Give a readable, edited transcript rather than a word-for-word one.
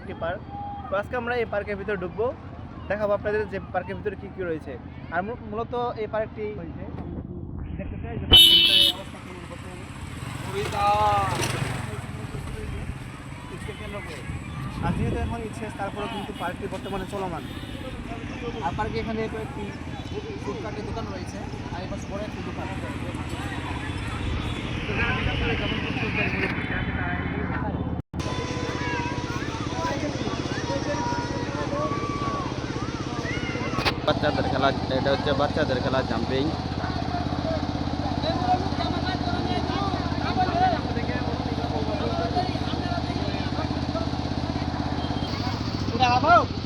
একটি পার্ক। তো আজকে আমরা এই পার্কের ভিতরে ঢুকবো, দেখাবো আপনাদের যে পার্কের ভিতরে কী কী রয়েছে। আর মূলত এই পার্কটি হয়েছে দেখতে চাই যে পার্কের ভিতরে অবস্থা কেমন বর্তমানে। আর যেহেতু এখন ইচ্ছে তারপরেও কিন্তু পার্কটি বর্তমানে চলমান। আর পার্কে এখানে কয়েকটি ফুটপাতের দোকান রয়েছে, আর এবার বড় একটি দোকান। বাচ্চাদের খেলা, এটা হচ্ছে বাচ্চাদের খেলা জাম্পিং। Udah apa?